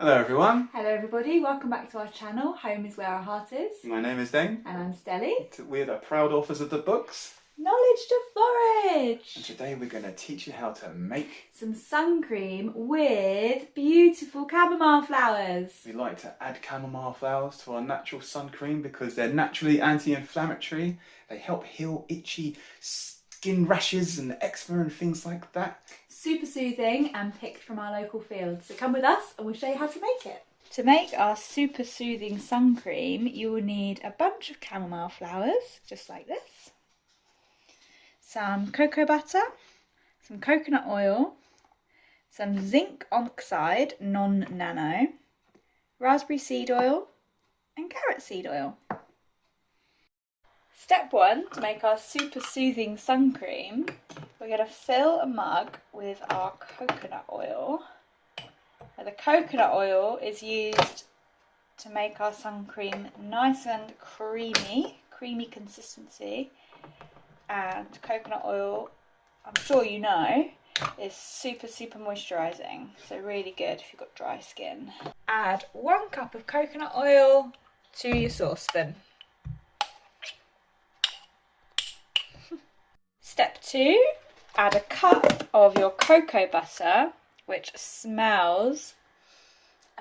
Hello everyone. Hello everybody, welcome back to our channel. Home is where our heart is. My name is Dane. And I'm Stelly. We're the proud authors of the books Knowledge to Forage. and today we're going to teach you how to make some sun cream with beautiful chamomile flowers. We like to add chamomile flowers to our natural sun cream because they're naturally anti-inflammatory. They help heal itchy skin rashes and eczema and things like that. Super soothing and picked from our local fields. So come with us and we'll show you how to make it. To make our super soothing sun cream, you will need a bunch of chamomile flowers, just like this. Some cocoa butter, some coconut oil, some zinc oxide non-nano, raspberry seed oil and carrot seed oil. Step 1, to make our super soothing sun cream, we're going to fill a mug with our coconut oil. Now, the coconut oil is used to make our sun cream nice and creamy consistency. And coconut oil, I'm sure you know, is super moisturising, so really good if you've got dry skin. Add 1 cup of coconut oil to your saucepan. Step 2, add a cup of your cocoa butter, which smells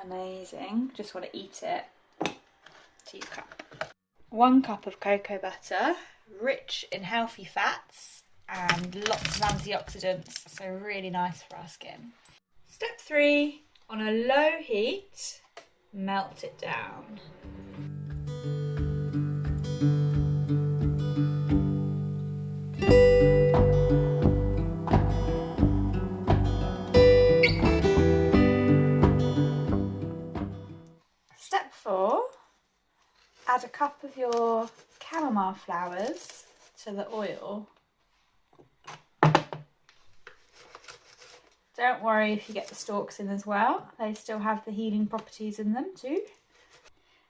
amazing, just want to eat it, to your cup. 1 cup of cocoa butter, rich in healthy fats and lots of antioxidants, so really nice for our skin. Step 3, on a low heat, melt it down. Step 4, add a cup of your chamomile flowers to the oil. Don't worry if you get the stalks in as well, they still have the healing properties in them too.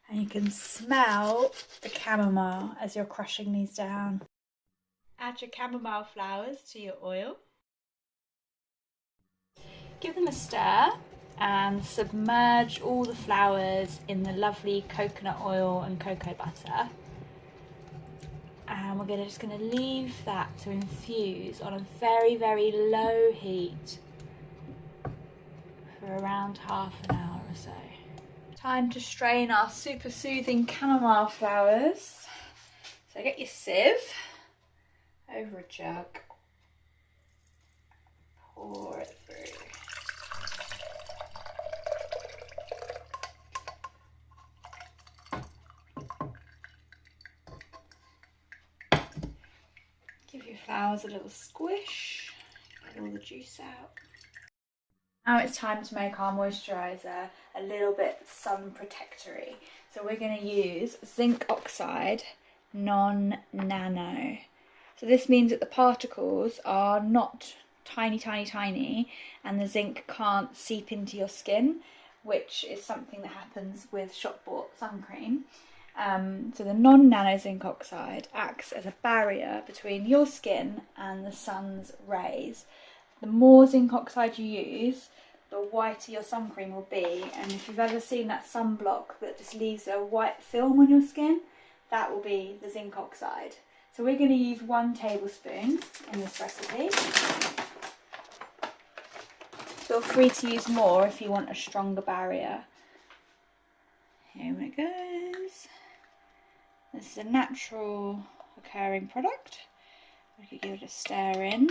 And you can smell the chamomile as you're crushing these down. Add your chamomile flowers to your oil. Give them a stir and submerge all the flowers in the lovely coconut oil and cocoa butter. And we're just going to leave that to infuse on a very low heat for around half an hour or so. Time to strain our super soothing chamomile flowers. So get your sieve over a jug, pour it through. Give your flowers a little squish, get all the juice out. Now it's time to make our moisturiser a little bit sun protectory. So we're going to use zinc oxide non-nano. So this means that the particles are not tiny and the zinc can't seep into your skin, which is something that happens with shop-bought sun cream. So the non-nano zinc oxide acts as a barrier between your skin and the sun's rays. The more zinc oxide you use, the whiter your sun cream will be, and if you've ever seen that sunblock that just leaves a white film on your skin, that will be the zinc oxide. So we're going to use 1 tablespoon in this recipe. Feel free to use more if you want a stronger barrier. Here it goes. This is a natural occurring product. We could give it a stir in.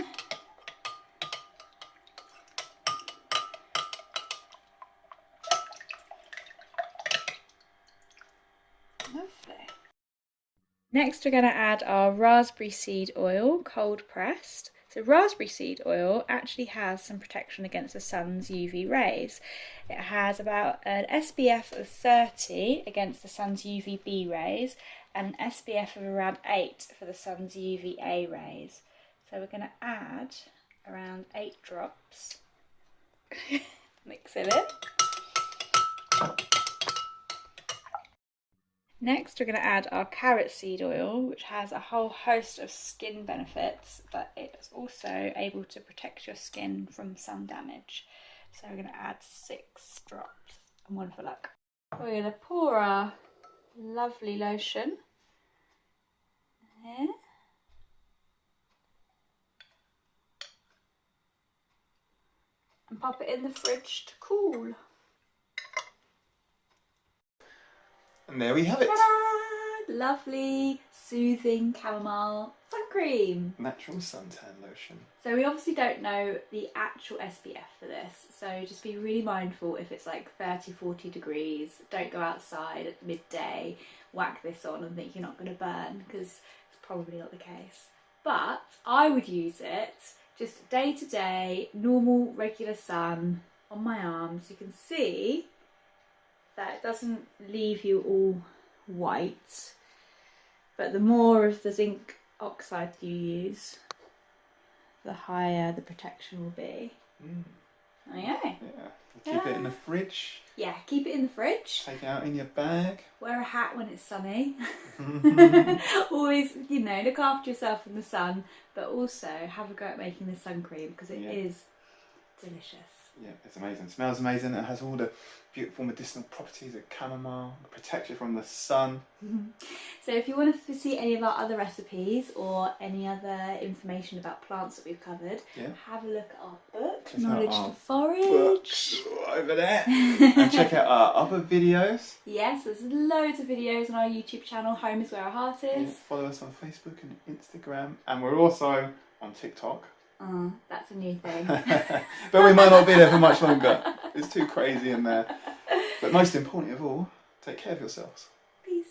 Lovely. Next we're going to add our raspberry seed oil, cold pressed. So raspberry seed oil actually has some protection against the sun's UV rays. It has about an SPF of 30 against the sun's UVB rays and an SPF of around 8 for the sun's UVA rays. So we're going to add around 8 drops. Mix it in. Next we're going to add our carrot seed oil, which has a whole host of skin benefits, but it's also able to protect your skin from sun damage. So we're going to add 6 drops. and one for luck. We're going to pour our lovely lotion here. And pop it in the fridge to cool. And there we have it. Ta-da! Lovely, soothing chamomile sun cream. Natural suntan lotion. So we obviously don't know the actual SPF for this, so just be really mindful if it's like 30-40 degrees. Don't go outside at midday, whack this on and think you're not going to burn, because it's probably not the case. But I would use it just day to day, normal regular sun on my arms. You can see that it doesn't leave you all white, but the more of the zinc oxide you use, the higher the protection will be. There you go. Yeah. Keep it in the fridge. Yeah, keep it in the fridge. Take it out in your bag. Wear a hat when it's sunny. Always, you know, look after yourself in the sun, but also have a go at making this sun cream, because it is delicious. Yeah, it's amazing. It smells amazing. It has all the beautiful medicinal properties of chamomile. It protects you from the sun. So if you want to see any of our other recipes or any other information about plants that we've covered, have a look at our book, Knowledge to Forage. Over there. And check out our other videos. Yes, there's loads of videos on our YouTube channel, Home is Where Our Heart Is. Yeah, follow us on Facebook and Instagram. And we're also on TikTok. That's a new thing. But we might not be there for much longer. It's too crazy in there. But most important of all, take care of yourselves. Peace.